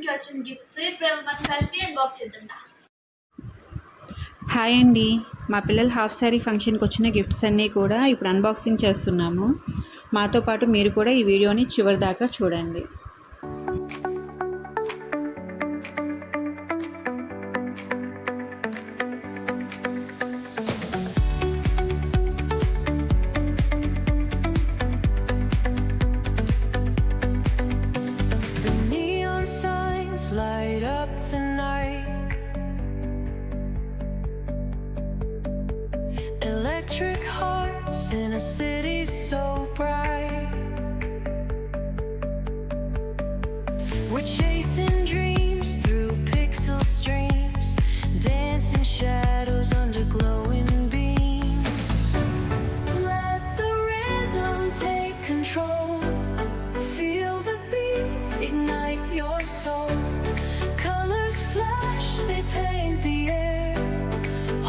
నుంచి వచ్చిన గిఫ్ట్స్ ఇప్పుడు మనం కలిసి అన్బాక్స్ చేద్దాం. హాయ్ అండి, మా పిల్లల హాఫ్ సారీ ఫంక్షన్కి వచ్చిన గిఫ్ట్స్ అన్నీ కూడా ఇప్పుడు అన్బాక్సింగ్ చేస్తున్నాము. మాతో పాటు మీరు కూడా ఈ వీడియోని చివరి దాకా చూడండి. Light up the night, electric hearts in a city so bright. We're chasing dreams through pixel streams, dancing shadows under glowing beams. Let the rhythm take control, feel the beat, ignite your soul. Colors flash, they paint the air.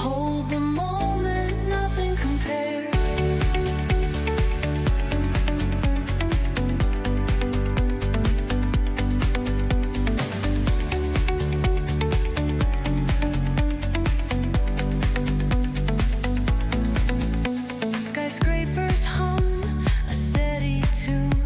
Hold the moment, nothing compares. Skyscrapers hum a steady tune.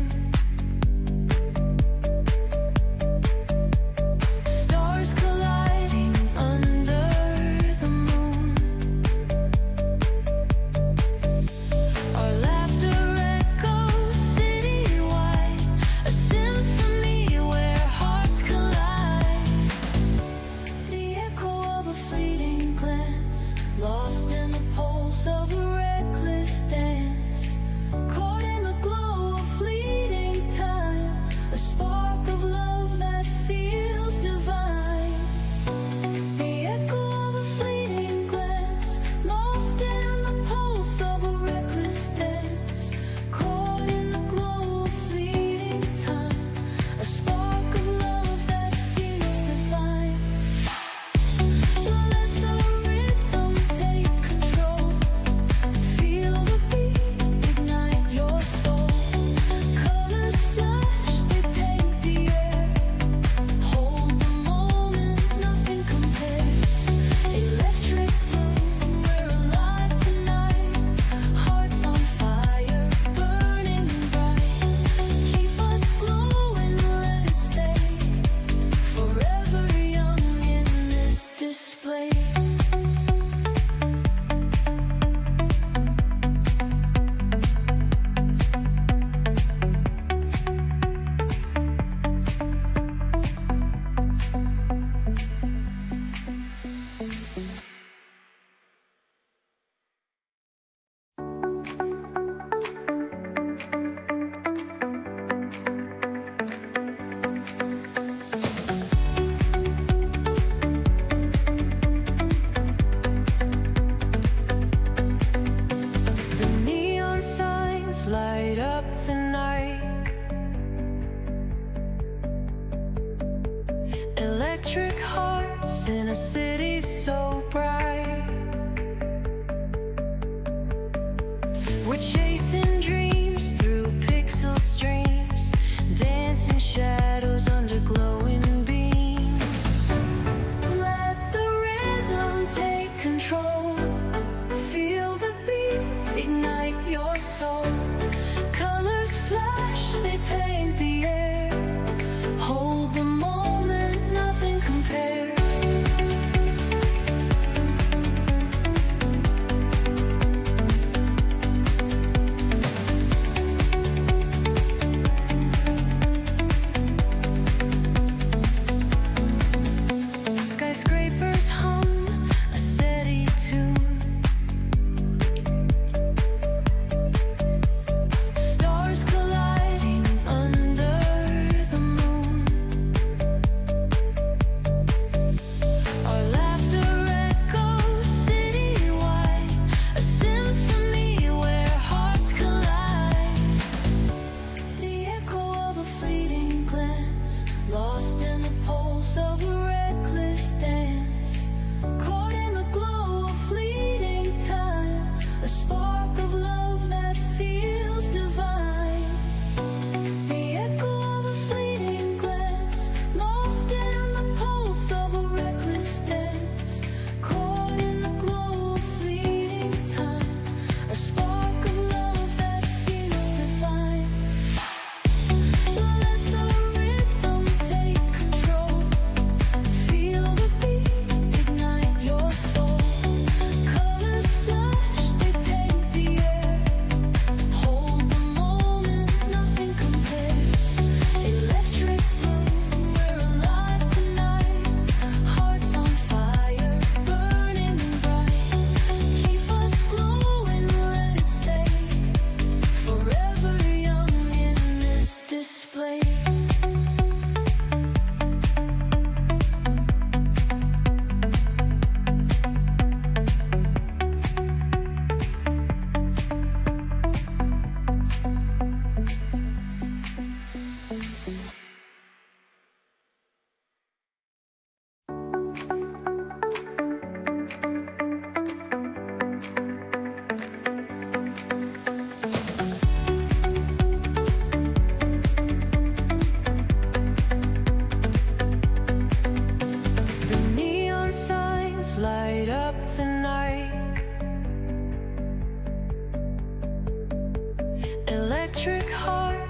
Light up the night, electric hearts in a city so bright. We're chasing dreams through pixel streams, dancing shadows under glowing beams. Let the rhythm take control, feel the beat, ignite your soul. Colors flash, they paint the air. Hold the moment, nothing compares.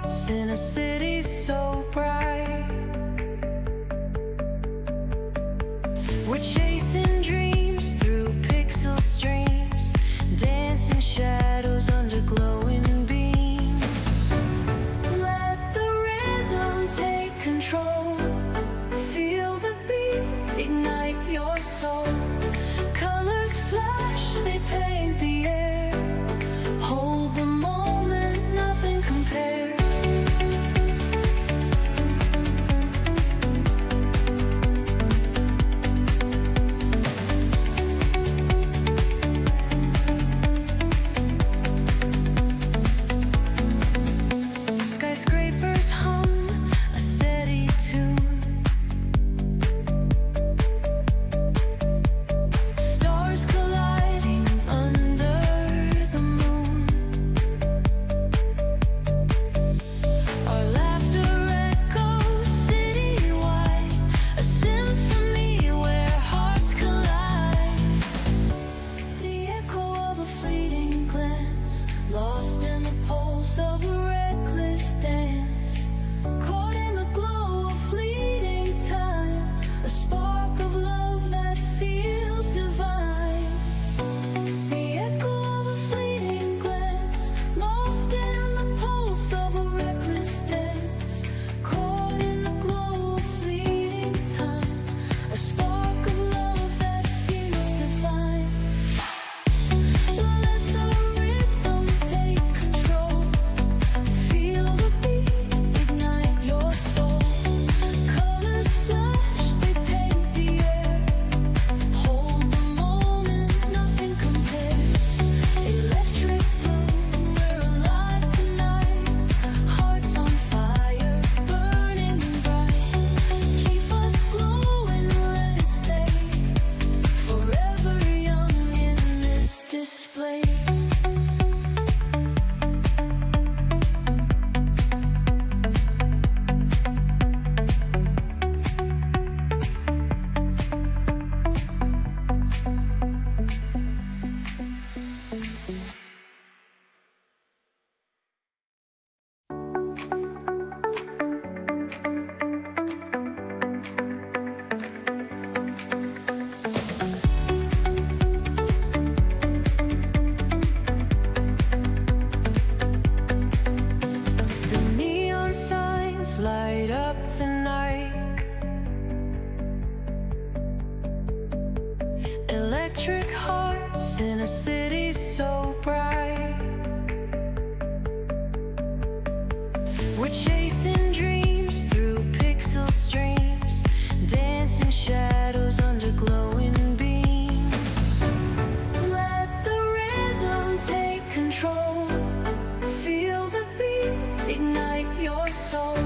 hearts in a city so bright. We're chasing dreams through pixel streams, dancing shadows under glowing beams. Let the rhythm take control. Feel the beat, ignite your soul. Colors flash, they paint the air. Hold the moment, nothing compares. Skyscrapers hum a steady tune. Stars colliding under the moon. Our laughter echoes citywide, a symphony where hearts collide. The echo of a fleeting glance, lost in the pulse of a reckless dance. Caught in the glow of fleeting time, a spark of love that feels divine. The echo of a fleeting glance, lost in the pulse of a reckless dance. Caught in the glow of fleeting time, a spark of love that feels divine. Let the rhythm take control. Feel the beat, ignite your soul. Colors flash, they paint the air. Hold the moment, nothing compares. Electric blue, we're alive tonight. Hearts on fire, burning bright. Keep us glowing, let it stay. Forever young in this display. The neon signs light up the night. Electric hearts in a city so bright. We're chasing dreams through pixel streams, dancing shadows under glowing beams. Let the rhythm take control. Feel the beat, ignite your soul.